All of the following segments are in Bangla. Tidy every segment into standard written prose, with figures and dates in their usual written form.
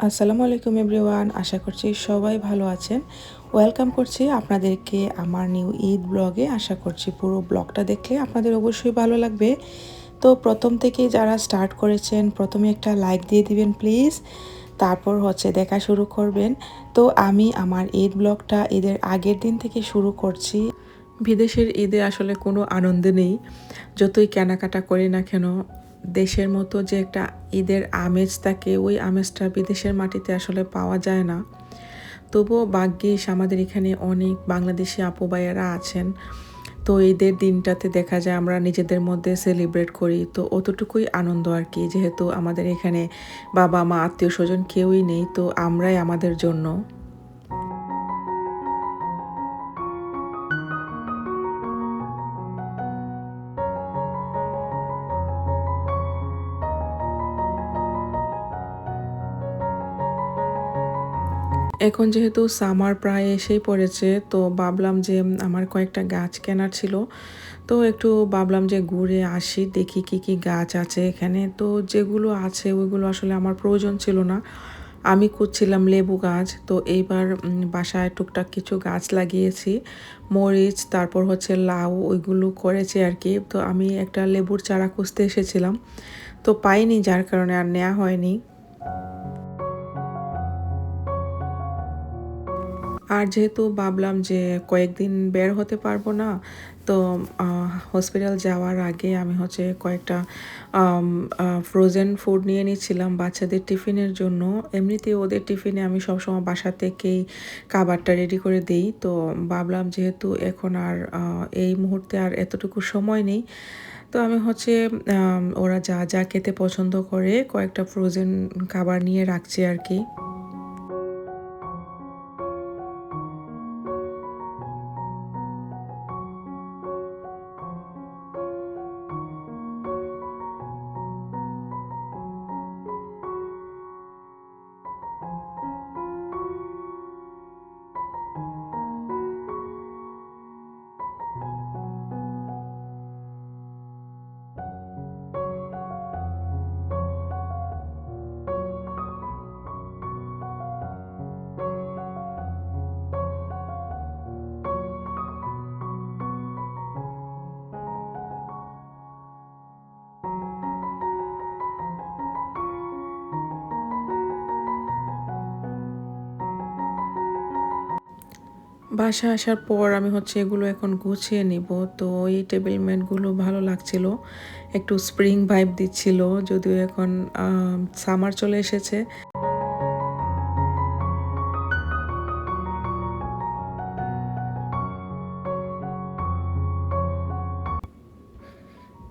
আসসালামু আলাইকুম এভরিওয়ান, আশা করছি সবাই ভালো আছেন। ওয়েলকাম করছি আপনাদেরকে আমার নিউ ঈদ ব্লগে। আশা করছি পুরো ব্লগটা দেখলে আপনাদের অবশ্যই ভালো লাগবে। তো প্রথম থেকে যারা স্টার্ট করেছেন প্রথমে একটা লাইক দিয়ে দিবেন প্লিজ, তারপর দেখা শুরু করবেন। তো আমি আমার ঈদ ব্লগটা ঈদের আগের দিন থেকে শুরু করছি। বিদেশের ঈদে আসলে কোনো আনন্দ নেই, যতই কেনাকাটা করি না কেন। দেশের মতো যে একটা ঈদের আমেজ থাকে, ওই আমেজটা বিদেশের মাটিতে আসলে পাওয়া যায় না। তবুও ভাগ্যিস আমাদের এখানে অনেক বাংলাদেশি আপু ভাইয়েরা আছেন। তো ঈদের দিনটাতে দেখা যায় আমরা নিজেদের মধ্যে সেলিব্রেট করি, তো অতটুকুই আনন্দ আর কি। যেহেতু আমাদের এখানে বাবা মা আত্মীয় স্বজন কেউই নেই, তো আমরাই আমাদের জন্য। এখন যেহেতু সামার প্রায় এসেই পড়েছে, তো ভাবলাম যে আমার কয়েকটা গাছ কেনার ছিল। তো একটু ভাবলাম যে ঘুরে আসি, দেখি কি কি গাছ আছে এখানে। তো যেগুলো আছে ওইগুলো আসলে আমার প্রয়োজন ছিল না। আমি খুঁজছিলাম লেবু গাছ। তো এইবার বাসায় টুকটাক কিছু গাছ লাগিয়েছি, মরিচ, তারপর লাউ, ওইগুলো করেছি আর কি। তো আমি একটা লেবুর চারা খুঁজতে এসেছিলাম, তো পাইনি, যার কারণে আর নেওয়া হয়নি। আর যেহেতু ভাবলাম যে কয়েকদিন বের হতে পারবো না, তো হসপিটাল যাওয়ার আগে আমি কয়েকটা ফ্রোজেন ফুড নিয়ে নিচ্ছিলাম বাচ্চাদের টিফিনের জন্য। এমনিতে ওদের টিফিনে আমি সবসময় বাসা থেকেই খাবারটা রেডি করে দিই। তো ভাবলাম যেহেতু এখন আর এই মুহূর্তে আর এতটুকু সময় নেই, তো আমি ওরা যা যা খেতে পছন্দ করে কয়েকটা ফ্রোজেন খাবার নিয়ে রাখছি আর কি। বাসায় আসার পর আমি এগুলো এখন গুছিয়ে নিব। তো এই টেবিল ম্যাটগুলো ভালো লাগছিল, একটু স্প্রিং ভাইব দিচ্ছিল। যদিও এখন সামার চলে এসেছে।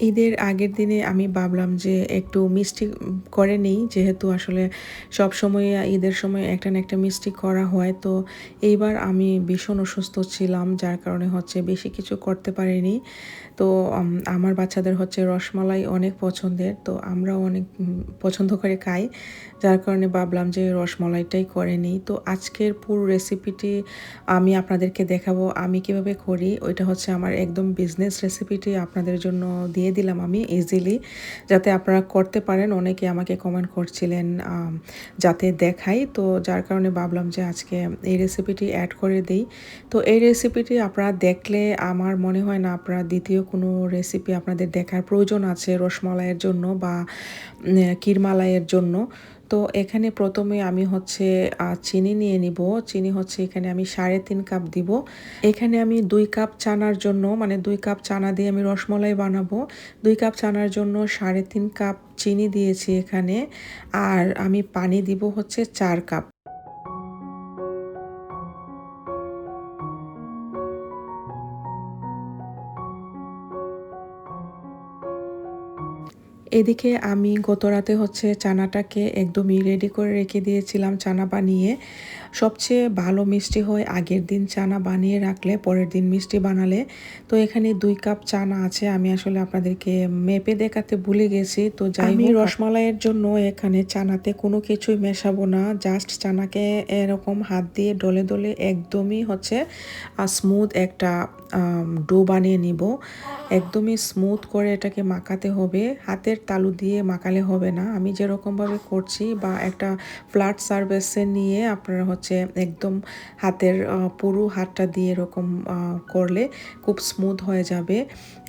ঈদের আগের দিনে আমি ভাবলাম যে একটু মিষ্টি করে নিই, যেহেতু আসলে সব সময় ঈদের সময় একটা না একটা মিষ্টি করা হয়। তো এইবার আমি ভীষণ অসুস্থ ছিলাম, যার কারণে বেশি কিছু করতে পারিনি। তো আমার বাচ্চাদের রসমালাই অনেক পছন্দের, তো আমরাও অনেক পছন্দ করে খাই, যার কারণে ভাবলাম যে রসমালাইটাই করে নিই। তো আজকের পুরো রেসিপিটি আমি আপনাদেরকে দেখাবো আমি কিভাবে করি। ওইটা আমার একদম বিজনেস রেসিপিটি আপনাদের জন্য দিয়ে দিলাম আমি ইজিলি, যাতে আপনারা করতে পারেন। অনেকে আমাকে কমেন্ট করছিলেন যাতে দেখাই, তো যার কারণে ভাবলাম যে আজকে এই রেসিপিটি অ্যাড করে দিই। তো এই রেসিপিটি আপনারা দেখলে আমার মনে হয় না আপনারা দ্বিতীয় কোনো রেসিপি আপনাদের দেখার প্রয়োজন আছে রসমালাইয়ের জন্য বা ক্ষীরমালাইয়ের জন্য। তো এখানে প্রথমে আমি চিনি নিয়ে নিব। চিনি এখানে আমি 3.5 কাপ দিব। এখানে আমি 2 কাপ চানার জন্য, মানে 2 কাপ চানা দিয়ে আমি রসমালাই বানাবো। 2 কাপ চানার জন্য 3.5 কাপ চিনি দিয়েছি এখানে। আর আমি পানি দিব 4 কাপ। এদিকে আমি গত রাতে চানাটাকে একদমই রেডি করে রেখে দিয়েছিলাম চানা বানিয়ে। সবচেয়ে ভালো মিষ্টি হয় আগের দিন চানা বানিয়ে রাখলে, পরের দিন মিষ্টি বানালে। তো এখানে 2 কাপ চানা আছে, আমি আসলে আপনাদেরকে মেপে দেখাতে ভুলে গেছি। তো আমি রসমালাইয়ের জন্য এখানে চানাতে কোনো কিছুই মেশাবো না, জাস্ট চানাকে এরকম হাত দিয়ে ডলে ডলে একদমই স্মুথ একটা ডো বানিয়ে নিব। একদমই স্মুথ করে এটাকে মাখাতে হবে। হাতের তালু দিয়ে মাখালে হবে না। আমি যেরকমভাবে করছি বা একটা ফ্ল্যাট সারফেসে নিয়ে আপনারা হচ্ছে একদম হাতের পুরো হাতটা দিয়ে এরকম করলে খুব স্মুথ হয়ে যাবে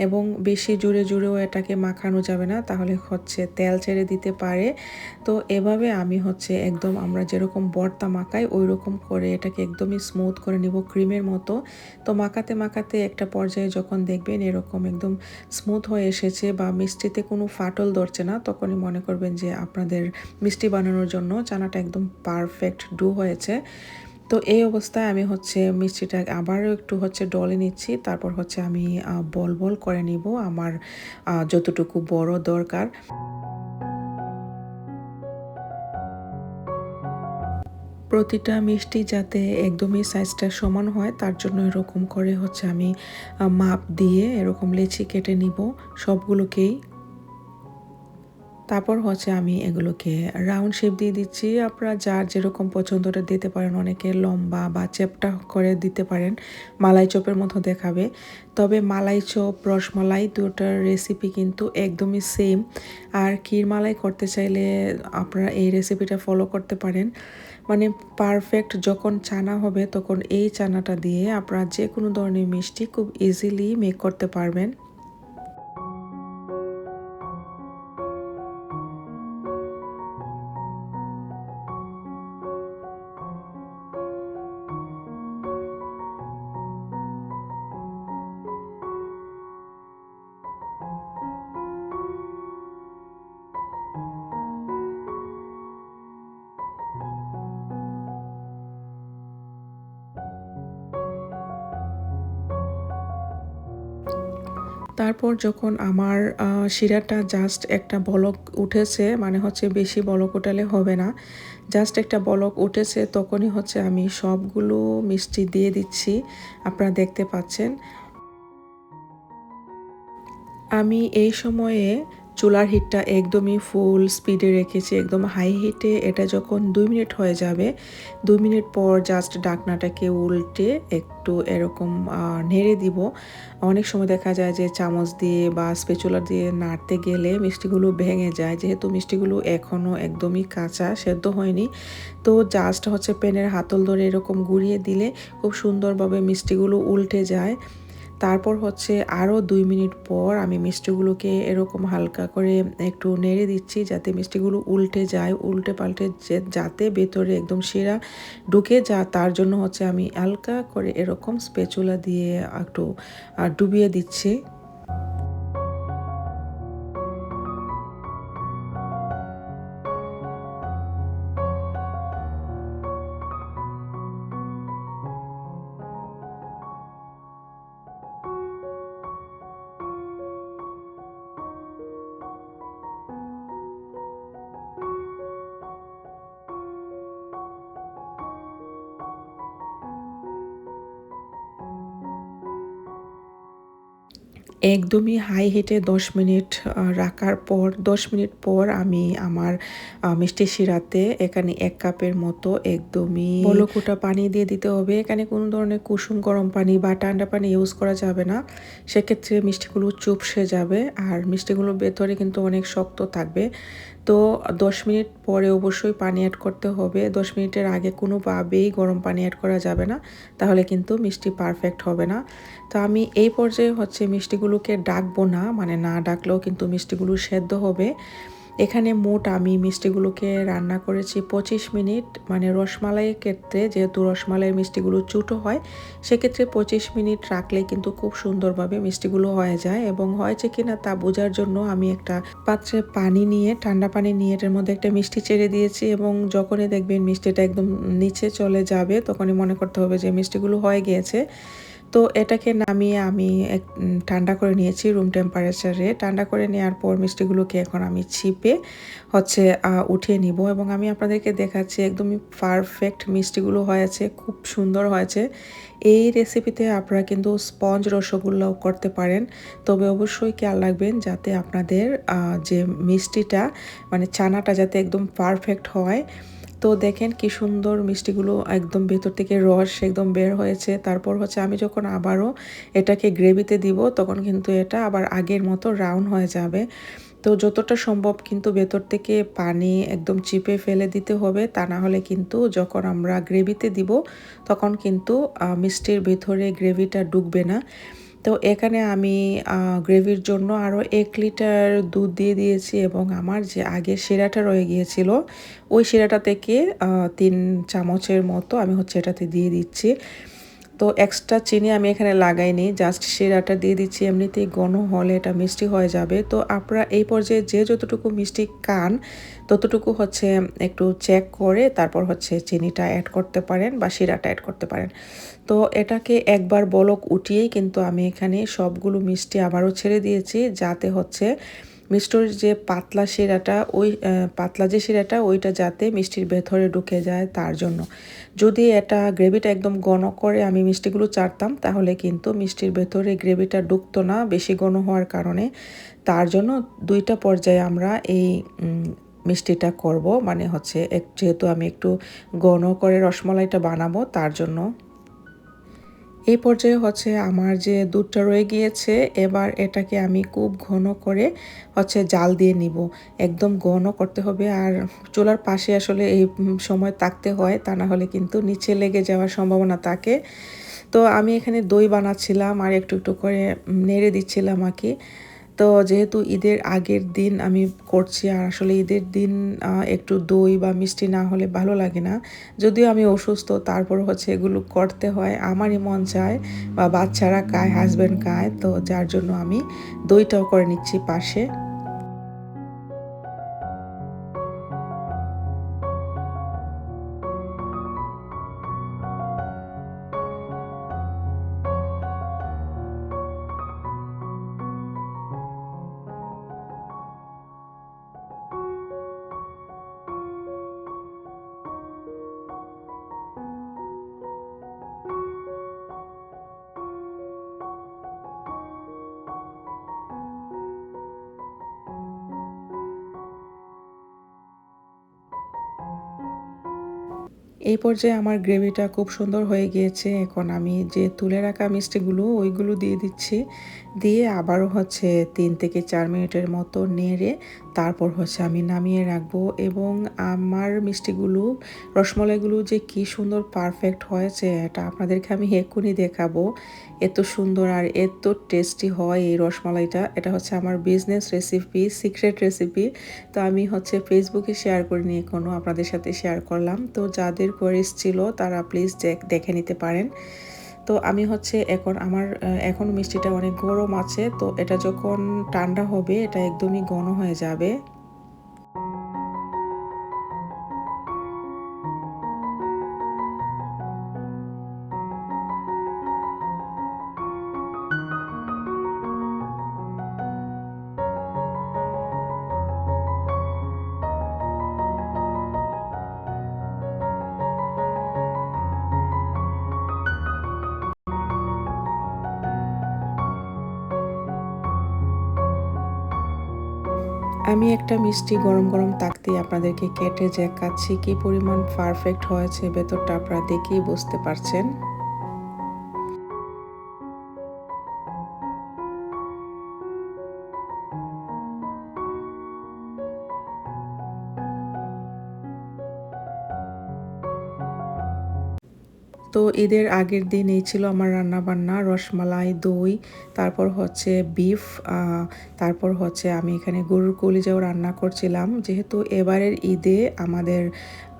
এবং বেশি জোরে জোরেও এটাকে মাখানো যাবে না, তাহলে হচ্ছে তেল ছেড়ে দিতে পারে। তো এভাবে আমি হচ্ছে একদম আমরা যেরকম ভর্তা মাখাই ওই রকম করে এটাকে একদমই স্মুথ করে নিব ক্রিমের মতো। তো মাখাতে মাখাতে একটা পর্যায়ে যখন দেখবেন এরকম একদম স্মুথ হয়ে এসেছে বা মিষ্টিতে কোনো ফাটল ধরছে না, তখনই মনে করবেন যে আপনাদের মিষ্টি বানানোর জন্য চানাটা একদম পারফেক্ট ডো হয়েছে। তো এই অবস্থায় আমি হচ্ছে মিষ্টিটা আবারও একটু হচ্ছে ডলে নিচ্ছি, তারপর হচ্ছে আমি বল বল করে নিব আমার যতটুকু বড় দরকার। প্রতিটা মিষ্টি যাতে একদমই সাইজটা সমান হয় তার জন্য এরকম করে হচ্ছে আমি মাপ দিয়ে এরকম লেচি কেটে নিব সবগুলোকেই। তারপর হচ্ছে আমি এগুলোকে রাউন্ড শেপ দিয়ে দিচ্ছি। আপনারা যার যেরকম পছন্দটা দিতে পারেন, অনেকে লম্বা বা চ্যাপ্টা করে দিতে পারেন, মালাই চপের মতো দেখাবে। তবে মালাই চপ রসমালাই দুটার রেসিপি কিন্তু একদমই সেম। আর ক্ষীর মালাই করতে চাইলে আপনারা এই রেসিপিটা ফলো করতে পারেন। মানে পারফেক্ট যখন চানা হবে তখন এই চানাটা দিয়ে আপনারা যে কোনো ধরনের মিষ্টি খুব ইজিলি মেক করতে পারবেন। তারপর যখন আমার শিরাটা জাস্ট একটা বলক উঠেছে, মানে হচ্ছে বেশি বলক উঠালে হবে না, জাস্ট একটা বলক উঠেছে, তখনই হচ্ছে আমি সবগুলো মিষ্টি দিয়ে দিচ্ছি। আপনারা দেখতে পাচ্ছেন আমি এই সময়ে চুলার হিটটা একদমই ফুল স্পিডে রেখেছি, একদম হাই হিটে। এটা যখন 2 মিনিট হয়ে যাবে, 2 মিনিট পর জাস্ট ঢাকনাটাকে উল্টে একটু এরকম নেড়ে দিব। অনেক সময় দেখা যায় যে চামচ দিয়ে বা স্প্যাচুলা দিয়ে নাড়তে গেলে মিষ্টিগুলো ভেঙে যায়, যেহেতু মিষ্টিগুলো এখনও একদমই কাঁচা, সেদ্ধ হয়নি। তো জাস্ট হচ্ছে প্যানের হাতল ধরে এরকম ঘুরিয়ে দিলে খুব সুন্দরভাবে মিষ্টিগুলো উল্টে যায়। তারপর হচ্ছে আরও 2 মিনিট পর আমি মিষ্টিগুলোকে এরকম হালকা করে একটু নেড়ে দিচ্ছি যাতে মিষ্টিগুলো উল্টে যায়, উল্টে পাল্টে যাতে ভেতরে একদম শিরা ঢুকে যা, তার জন্য হচ্ছে আমি হালকা করে এরকম স্প্যাচুলা দিয়ে একটু ডুবিয়ে দিচ্ছি। একদমই হাই হিটে 10 মিনিট রাখার পর 10 মিনিট পর আমি আমার মিষ্টি শিরাতে এখানে 1 কাপের মতো একদমই বলকুটা পানি দিয়ে দিতে হবে। এখানে কোনো ধরনের কুসুম গরম পানি বা ঠান্ডা পানি ইউজ করা যাবে না, সেক্ষেত্রে মিষ্টিগুলো চুপসে যাবে আর মিষ্টিগুলো ভেতরে কিন্তু অনেক শক্ত থাকবে। তো 10 মিনিট পরে অবশ্যই পানি অ্যাড করতে হবে। 10 মিনিটের আগে কোনোভাবেই গরম পানি অ্যাড করা যাবে না, তাহলে কিন্তু মিষ্টি পারফেক্ট হবে না। তো আমি এই পর্যায়ে হচ্ছে মিষ্টিগুলোকে ডাকবো না, মানে না ডাকলেও কিন্তু মিষ্টিগুলো সেদ্ধ হবে। এখানে মোট আমি মিষ্টিগুলোকে রান্না করেছি 25 মিনিট। মানে রসমালাইয়ের ক্ষেত্রে যেহেতু রসমালাইয়ের মিষ্টিগুলো ছোটো হয়, সেক্ষেত্রে 25 মিনিট রাখলে কিন্তু খুব সুন্দরভাবে মিষ্টিগুলো হয়ে যায়। এবং হয়েছে কি না তা বোঝার জন্য আমি একটা পাত্রে পানি নিয়ে, ঠান্ডা পানি নিয়ে এটার মধ্যে একটা মিষ্টি ছেড়ে দিয়েছি, এবং যখনই দেখবেন মিষ্টিটা একদম নিচে চলে যাবে তখনই মনে করতে হবে যে মিষ্টিগুলো হয়ে গিয়েছে। তো এটাকে নামিয়ে আমি ঠান্ডা করে নিয়েছি রুম টেম্পারেচারে। ঠান্ডা করে নেওয়ার পর মিষ্টিগুলোকে এখন আমি চিপে হচ্ছে উঠিয়ে নিব, এবং আমি আপনাদেরকে দেখাচ্ছি একদমই পারফেক্ট মিষ্টিগুলো হয়েছে, খুব সুন্দর হয়েছে। এই রেসিপিতে আপনারা কিন্তু স্পঞ্জ রসগোল্লাও করতে পারেন, তবে অবশ্যই খেয়াল রাখবেন যাতে আপনাদের যে মিষ্টিটা মানে চানাটা যাতে একদম পারফেক্ট হয়। তো দেখেন কি সুন্দর মিষ্টিগুলো একদম ভেতর থেকে রস একদম বের হয়েছে। তারপর হচ্ছে আমি যখন আবারও এটাকে গ্রেভিতে দিব তখন কিন্তু এটা আবার আগের মতো রাউন্ড হয়ে যাবে। তো যতটা সম্ভব কিন্তু ভেতর থেকে পানি একদম চিপে ফেলে দিতে হবে, তা না হলে কিন্তু যখন আমরা গ্রেভিতে দিব তখন কিন্তু মিষ্টির ভেতরে গ্রেভিটা ঢুকবে না। তো এখানে আমি গ্রেভির জন্য আরও ১ লিটার দুধ দিয়ে দিয়েছি এবং আমার যে আগের শিরাটা রয়ে গিয়েছিল ওই শিরাটা থেকে ৩ চামচের মতো আমি হচ্ছে এটাতে দিয়ে দিচ্ছি। তো এক্সট্রা চিনি আমি এখানে লাগাইনি, জাস্ট শিরাটা দিয়ে দিচ্ছি, এমনিতেই ঘন হলে এটা মিষ্টি হয়ে যাবে। তো আপনারা এই পর্যায়ে যে যতটুকু মিষ্টি খান ততটুকু হচ্ছে একটু চেক করে তারপর হচ্ছে চিনিটা অ্যাড করতে পারেন বা শিরাটা অ্যাড করতে পারেন। তো এটাকে একবার বলক উঠিয়েই কিন্তু আমি এখানে সবগুলো মিষ্টি আবারও ছেড়ে দিয়েছি, যাতে হচ্ছে মিষ্টির যে পাতলা শিরাটা পাতলা যে শিরাটা ওইটা যাতে মিষ্টির ভেতরে ঢুকে যায় তার জন্য। যদি এটা গ্রেভিটা একদম ঘন করে আমি মিষ্টিগুলো চাড়তাম তাহলে কিন্তু মিষ্টির ভেতরে গ্রেভিটা ঢুকতো না বেশি ঘন হওয়ার কারণে। তার জন্য ২টা পর্যায়ে আমরা এই মিষ্টিটা করব, মানে হচ্ছে যেহেতু আমি একটু ঘন করে রসমালাইটা বানাবো তার জন্য। এই পর্যায়ে হচ্ছে আমার যে দুধটা রয়ে গিয়েছে, এবার এটাকে আমি খুব ঘন করে হচ্ছে জাল দিয়ে নিব। একদম ঘন করতে হবে, আর চুলার পাশে আসলে এই সময় থাকতে হয়, তা না হলে কিন্তু নিচে লেগে যাওয়ার সম্ভাবনা থাকে। তো আমি এখানে দই বানাচ্ছিলাম আর একটু একটু করে নেড়ে দিচ্ছিলাম আর কি। তো যেহেতু ঈদের আগের দিন আমি করছি, আর আসলে ঈদের দিন একটু দই বা মিষ্টি না হলে ভালো লাগে না। যদিও আমি অসুস্থ তারপর হচ্ছে এগুলো করতে হয়, আমারই মন চায় বা বাচ্চারা খায়, হাজব্যান্ড খায়, তো যার জন্য আমি দইটাও করে নিচ্ছি পাশে। এই পর্যায়ে আমার গ্রেভিটা খুব সুন্দর হয়ে গিয়েছে। এখন আমি যে তুলে রাখা মিষ্টিগুলো ওইগুলো দিয়ে দিচ্ছি। দিয়ে আবারও হচ্ছে ৩ থেকে ৪ মিনিটের মতো নেড়ে তারপর হচ্ছে আমি নামিয়ে রাখবো। এবং আমার মিষ্টিগুলো, রসমালাইগুলো যে কি সুন্দর পারফেক্ট হয়েছে এটা আপনাদেরকে আমি এক্ষুনি দেখাবো। এত সুন্দর আর এত টেস্টি হয় এই রসমালাইটা। এটা হচ্ছে আমার বিজনেস রেসিপি, সিক্রেট রেসিপি। তো আমি হচ্ছে ফেসবুকে শেয়ার করিনি এখনও, আপনাদের সাথে শেয়ার করলাম। তো যাদের কোয়ারিজ ছিল তারা প্লিজ দেখে নিতে পারেন। তো আমি হচ্ছে এখন মিষ্টিটা অনেক গরম আছে, তো এটা যখন ঠান্ডা হবে এটা একদমই ঘন হয়ে যাবে। আমি একটা মিষ্টি গরম গরম থাকতেই আপনাদেরকে কেটে দেখাচ্ছি কি পরিমাণ পারফেক্ট হয়েছে ভেতরটা, আপনারা দেখেই বুঝতে পারছেন। তো ঈদের আগের দিন এই ছিল আমার রান্নাবান্না, রসমালাই, দই, তারপর হচ্ছে বিফ, তারপর হচ্ছে আমি এখানে গরুর কলিজাও রান্না করছিলাম। যেহেতু এবারের ঈদে আমাদের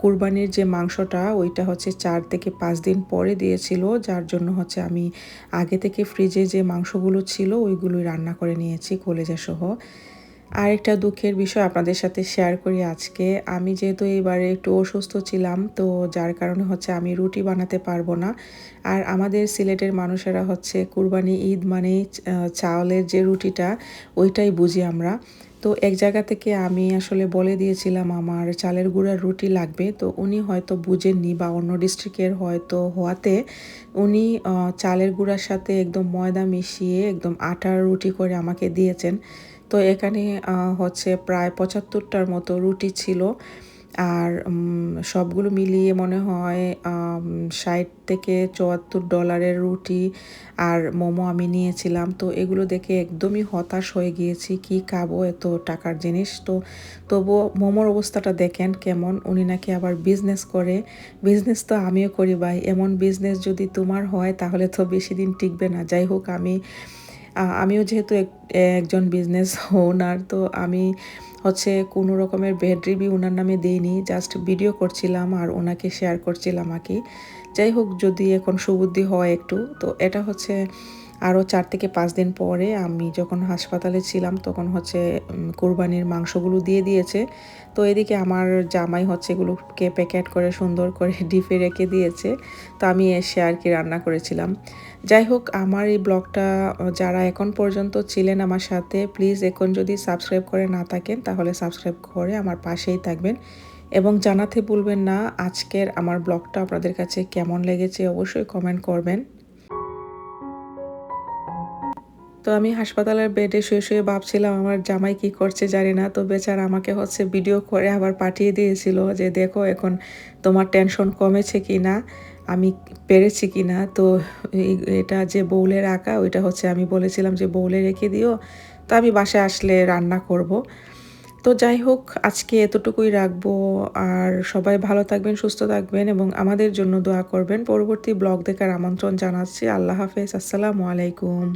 কুরবানির যে মাংসটা ওইটা হচ্ছে ৪ থেকে ৫ দিন পরে দিয়েছিল, যার জন্য হচ্ছে আমি আগে থেকে ফ্রিজে যে মাংসগুলো ছিল ওইগুলোই রান্না করে নিয়েছি কলিজা সহ। আরেকটা দুঃখের বিষয় আপনাদের সাথে শেয়ার করি আজকে। আমি যেহেতু এবারে একটু অসুস্থ ছিলাম, তো যার কারণে হচ্ছে আমি রুটি বানাতে পারবো না। আর আমাদের সিলেটের মানুষেরা হচ্ছে কুরবানি ঈদ মানেই চাউলের যে রুটিটা ওইটাই বুঝি আমরা। তো এক জায়গা থেকে আমি আসলে বলে দিয়েছিলাম আমার চালের গুঁড়ার রুটি লাগবে, তো উনি হয়তো বুঝেননি বা অন্য ডিস্ট্রিক্টের হয়তো হওয়াতে উনি চালের গুঁড়ার সাথে একদম ময়দা মিশিয়ে একদম আটার রুটি করে আমাকে দিয়েছেন। তো এখানে হচ্ছে প্রায় ৭৫টার মতো রুটি ছিল। আর সবগুলো মিলিয়ে মনে হয় 60 থেকে $74 রুটি আর মোমো আমি নিয়েছিলাম। তো এগুলো দেখে একদমই হতাশ হয়ে গিয়েছি, কি খাবো এত টাকার জিনিস। তো তবুও মোমোর অবস্থাটা দেখেন কেমন, উনি নাকি আবার বিজনেস করে। বিজনেস তো আমিও করি ভাই, এমন বিজনেস যদি তোমার হয় তাহলে তো বেশি দিন টিকবে না। যাই হোক, আমিও যেহেতু একজন বিজনেস ওনার, তো আমি হচ্ছে কোনো রকমের ব্যাড রিভিউ ওনার নামে দিইনি, জাস্ট ভিডিও করছিলাম আর ওনাকে শেয়ার করছিলাম আর কি। যাই হোক, যদি এখন সুবুদ্ধি হয় একটু, তো এটা হচ্ছে আরও 4 থেকে 5 দিন পরে আমি যখন হাসপাতালে ছিলাম তখন হচ্ছে কোরবানির মাংসগুলো দিয়ে দিয়েছে। তো এদিকে আমার জামাই হচ্ছে এগুলোকে প্যাকেট করে সুন্দর করে ডিপে রেখে দিয়েছে। তো আমি এসে আর কি রান্না করেছিলাম। যাই হোক, আমার এই ব্লগটা যারা এখন পর্যন্ত ছিলেন আমার সাথে, প্লিজ এখন যদি সাবস্ক্রাইব করে না থাকেন তাহলে সাবস্ক্রাইব করে আমার পাশেই থাকবেন এবং জানাতে ভুলবেন না আজকের আমার ব্লগটা আপনাদের কাছে কেমন লেগেছে, অবশ্যই কমেন্ট করবেন। তো আমি হাসপাতালের বেডে শুয়ে শুয়ে ভাবছিলাম আমার জামাই কি করছে জানি না। তো বেচারা আমাকে হচ্ছে ভিডিও করে আবার পাঠিয়ে দিয়েছিল যে, "দেখো এখন তোমার টেনশন কমেছে কিনা, আমি পেরেছি কিনা।" তো এটা যে বউলে রাখা, ওইটা হচ্ছে আমি বলেছিলাম যে বউলে রেখে দিও। তো আমি বাসায় আসলে রান্না করব। তো যাই হোক, আজকে এতটুকুই রাখবো। আর সবাই ভালো থাকবেন, সুস্থ থাকবেন এবং আমাদের জন্য দোয়া করবেন। পরবর্তী ব্লগ দেখার আমন্ত্রণ জানাচ্ছি। আল্লাহ হাফেজ। আসসালামু আলাইকুম।